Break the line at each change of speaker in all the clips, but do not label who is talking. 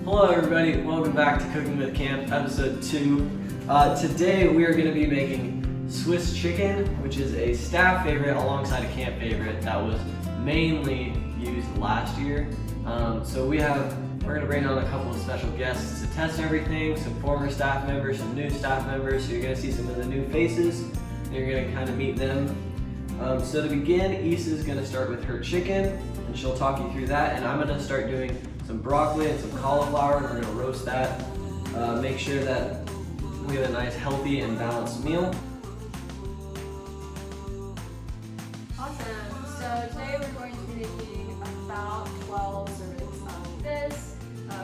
Hello everybody, welcome back to Cooking with Camp, episode 2. Today we are going to be making Swiss chicken, which is a staff favorite alongside a camp favorite that was mainly used last year. We're going to bring on a couple of special guests to test everything, some former staff members, some new staff members, so you're going to see some of the new faces, and you're going to kind of meet them. So to begin, Issa is going to start with her chicken, and she'll talk you through that, and I'm going to start doing some broccoli and some cauliflower, and we're going to roast that. Make sure that we have a nice, healthy, and balanced meal.
Awesome. So today we're going to be making about 12 servings of this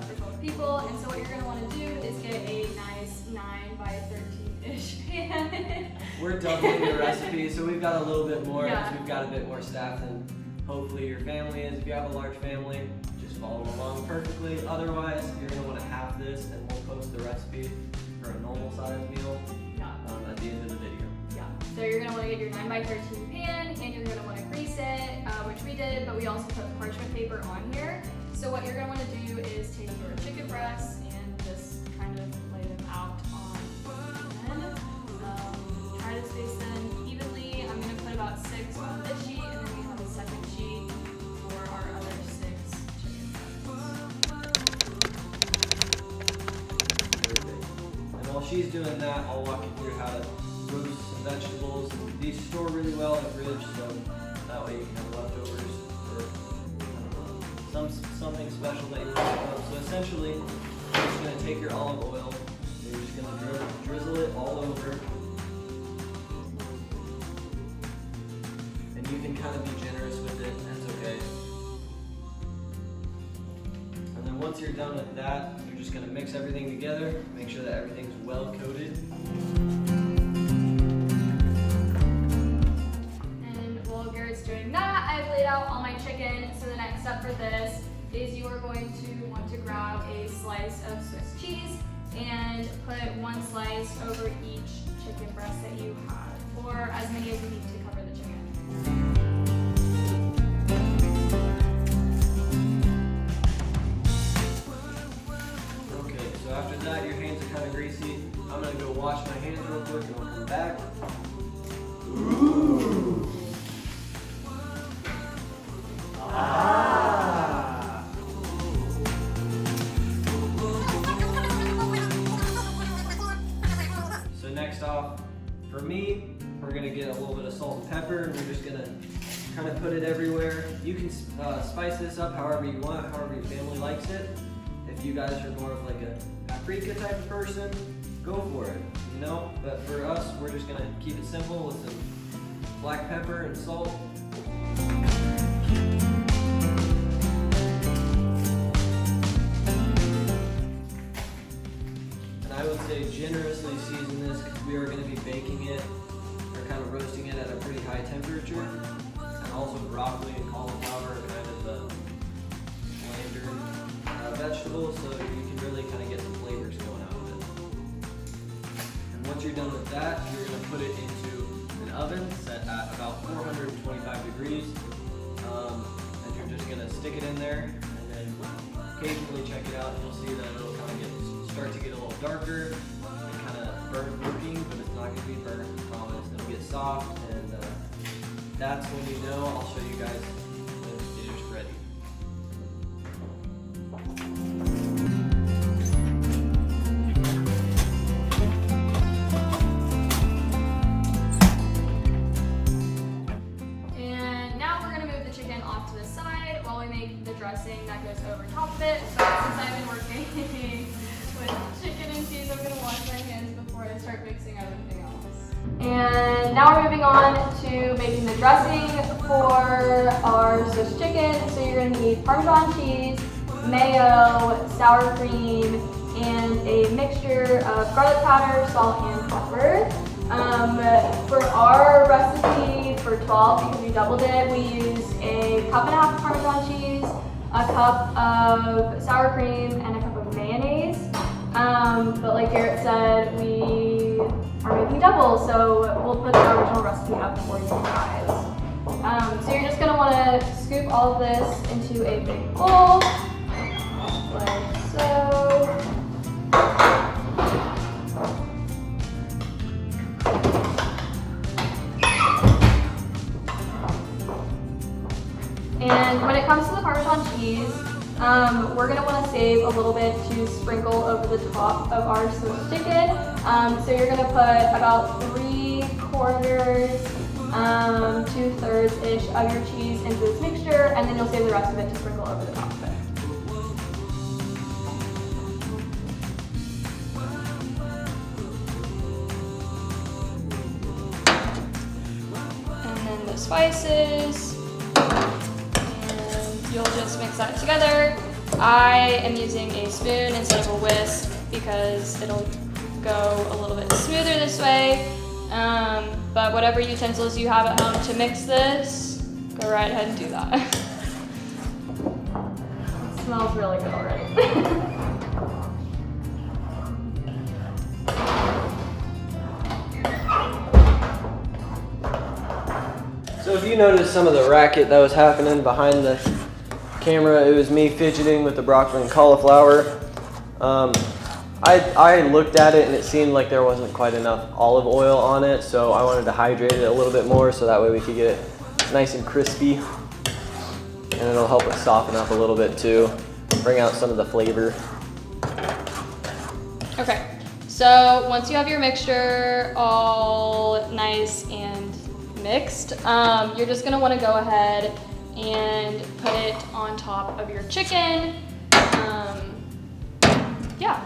for 12 people. And so what you're going to want to do is get a nice 9 by 13-ish pan.
We're doubling the recipe, so we've got a little bit more,
Yeah.
because we've got a bit more staff than hopefully your family is. If you have a large family, just follow along perfectly. Otherwise, you're going to want to half this, and we'll post the recipe for a normal size meal at the end of the video.
Yeah. So you're going to want to get your 9 by 13 pan, and you're going to want to grease it, which we did, but we also put parchment paper on here. So what you're going to want to do is take your chicken breasts and just kind of lay them out on the pan. Try to space them evenly. I'm going to put about 6 on this sheet, and then we have a second sheet for our other 6 chicken breasts.
Perfect. And while she's doing that, I'll walk you through how to roast some vegetables. These store really well in the fridge, so that way you can have leftovers or something special that you want to have. So essentially, you're just going to take your olive oil, and you're just going to drizzle it all over. And you can kind of be generous with it, that's okay. And then once you're done with that, you're just going to mix everything together, make sure that everything's well coated.
And while Garrett's doing that, I've laid out all my chicken. So the next step for this is you are going to want to grab a slice of Swiss cheese and put 1 slice over each chicken breast that you have, or as many as you need to cover the chicken.
Okay, so after that, your hands are kind of greasy. I'm going to go wash my hands real quick and I'll come back. Ooh. Ah. So next off, for me, we're going to get a little bit of salt and pepper, and we're just going to kind of put it everywhere. You can spice this up however you want, however your family likes it. If you guys are more of like a paprika type of person, go for it, you know? But for us, we're just gonna keep it simple with some black pepper and salt. And I would say generously season this, because we are gonna be baking it, or kind of roasting it at a pretty high temperature. And also broccoli and cauliflower are kind of the vegetables, so you can really kind of get some flavors going out of it. And once you're done with that, you're going to put it into an oven set at about 425 degrees. And you're just going to stick it in there, and then occasionally check it out, and you'll see that it'll kind of start to get a little darker and kind of burnt looking, but it's not going to be burnt, I promise. It'll get soft, and that's when you know. I'll show you guys when it is ready.
Off to the side while we make the dressing that goes over top of it. So since I've been working with chicken and cheese, I'm going to wash my hands before I start mixing everything else. And now we're moving on to making the dressing for our Swiss chicken. So you're going to need Parmesan cheese, mayo, sour cream, and a mixture of garlic powder, salt, and pepper. For our recipe for 12, because we doubled it, we used a 1.5 cups of Parmesan cheese, a cup of sour cream, and a cup of mayonnaise. But like Garrett said, we are making double, so we'll put the original recipe up for you guys. So you're just going to want to scoop all of this into a big bowl, like so. so. And when it comes to the Parmesan cheese, we're gonna wanna save a little bit to sprinkle over the top of our Swiss chicken. So you're gonna put about 3/4, 2/3-ish of your cheese into this mixture, and then you'll save the rest of it to sprinkle over the top of it. And then the spices. You'll just mix that together. I am using a spoon instead of a whisk because it'll go a little bit smoother this way. But whatever utensils you have at home to mix this, go right ahead and do that. It smells really good already.
So if you noticed some of the racket that was happening behind the camera, it was me fidgeting with the broccoli and cauliflower. I looked at it and it seemed like there wasn't quite enough olive oil on it, so I wanted to hydrate it a little bit more so that way we could get it nice and crispy, and it'll help it soften up a little bit too, bring out some of the flavor.
Okay, so once you have your mixture all nice and mixed, you're just gonna wanna go ahead and put it on top of your chicken. Yeah.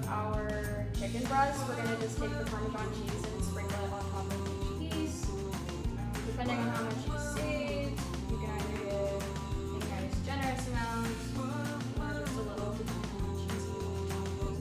Our chicken breast, we're going to just take the Parmesan cheese and sprinkle it on top of each piece. Depending on how much you saved, you can either give a nice generous amount or just a little depending on how much cheese you want.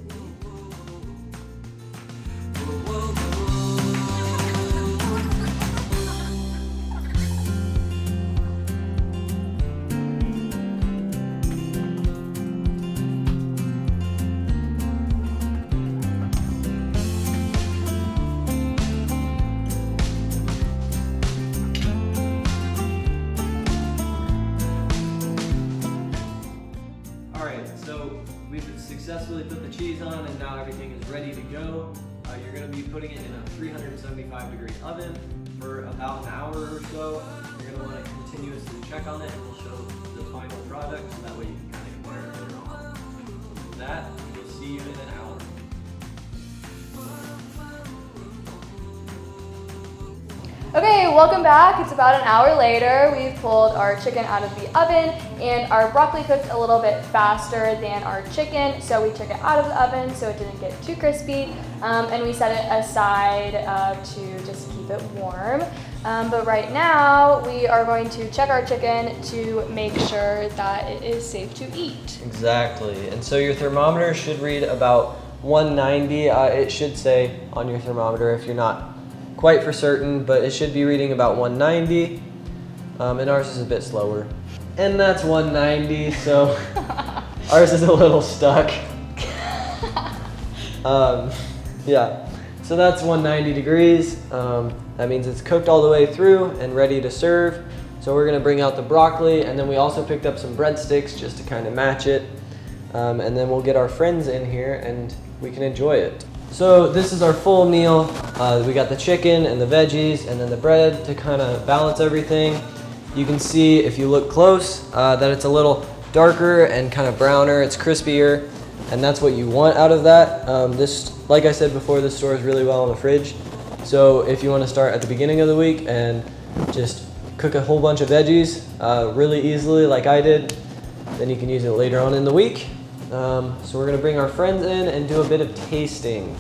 We've successfully put the cheese on and now everything is ready to go. You're going to be putting it in a 375-degree oven for about an hour or so. You're going to want to continuously check on it and we'll show the final product so that way you can kind of compare it later on. With that, we'll see you in an hour.
Okay, welcome back. It's about an hour later. We've pulled our chicken out of the oven and our broccoli cooked a little bit faster than our chicken, so we took it out of the oven so it didn't get too crispy, and we set it aside to just keep it warm. But right now, we are going to check our chicken to make sure that it is safe to eat.
Exactly, and so your thermometer should read about 190. It should say on your thermometer if you're not quite for certain, but it should be reading about 190, and ours is a bit slower. And that's 190, so ours is a little stuck. Yeah, so that's 190 degrees. That means it's cooked all the way through and ready to serve. So we're gonna bring out the broccoli, and then we also picked up some breadsticks just to kind of match it. And then we'll get our friends in here and we can enjoy it. So this is our full meal. We got the chicken and the veggies and then the bread to kind of balance everything. You can see if you look close that it's a little darker and kind of browner. It's crispier, and that's what you want out of that. This, like I said before, this stores really well in the fridge. So if you want to start at the beginning of the week and just cook a whole bunch of veggies really easily like I did, then you can use it later on in the week. So we're gonna bring our friends in and do a bit of tasting.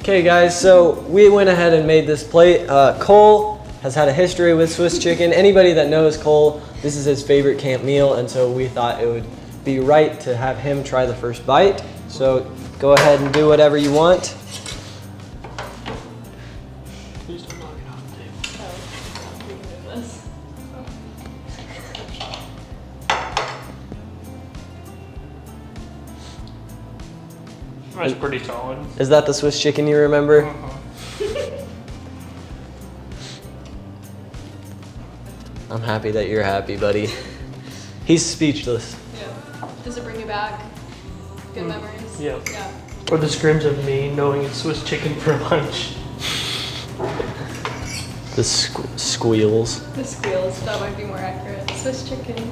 Okay guys, so we went ahead and made this plate. Cole has had a history with Swiss chicken. Anybody that knows Cole, this is his favorite camp meal, and so we thought it would be right to have him try the first bite. So go ahead and do whatever you want.
Please don't knock it off the table.
Oh, we can move this.
That's pretty solid.
Is that the Swiss chicken you remember? I'm happy that you're happy, buddy. He's speechless.
Yeah. Does it bring you back? Good memories?
Yeah.
Yeah.
Or the screams of me knowing it's Swiss chicken for lunch.
The squeals.
The squeals, that might be more accurate. Swiss chicken.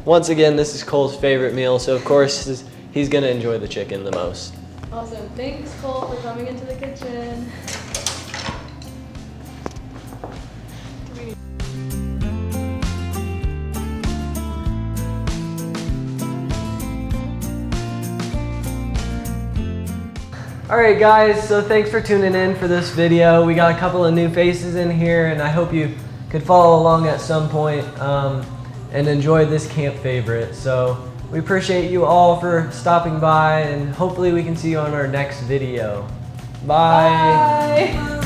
Once again, this is Cole's favorite meal, so of course he's gonna enjoy the chicken the most.
Awesome. Thanks, Cole, for coming into the kitchen.
Alright guys, so thanks for tuning in for this video. We got a couple of new faces in here, and I hope you could follow along at some point and enjoy this camp favorite. So we appreciate you all for stopping by, and hopefully we can see you on our next video. Bye.
Bye.